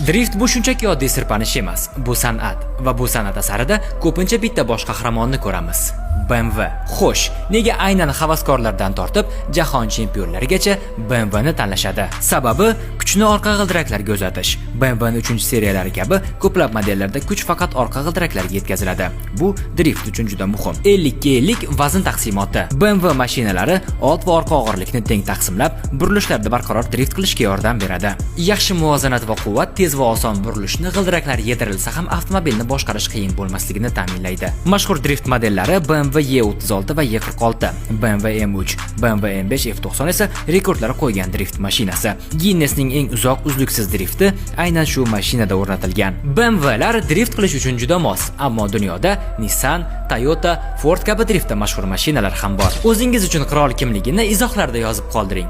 Drift bu shunchaki oddiy sirpanish emas, bu san'at va bu san'at asarida ko'pincha bitta bosh qahramonni ko'ramiz. BMW. Xo'sh, nega aynan havaskorlardan tortib jahon chempionlarigacha BMWni tanlashadi? Sababi kuchni orqa g'ildiraklarga uzatish. BMWning 3-seriyalari kabi ko'plab modellarda kuch faqat orqa g'ildiraklarga yetkaziladi. Bu drift uchun juda muhim. 50-50 vazn taqsimoti. BMW mashinalari old va orqa og'irlikni teng taqsimlab, burilishlarda barqaror drift qilishga yordam beradi. Yaxshi muvozanat va quvvat, tez va oson burilishni g'ildiraklar yedirilsa ham avtomobilni boshqarish qiyin bo'lmasligini ta'minlaydi. Mashhur drift modellari BMW E36 va E46, BMW M3, BMW M5 F90 esa rekordlar qo'ygan drift mashinasi. Guinnessning eng uzoq uzluksiz drifti aynan shu mashinada o'rnatilgan. BMWlar drift qilish uchun juda mos, ammo dunyoda Nissan, Toyota, Ford kabi driftda mashhur mashinalar ham bor. O'zingiz uchun qirol kimligini izohlarda yozib qoldiring.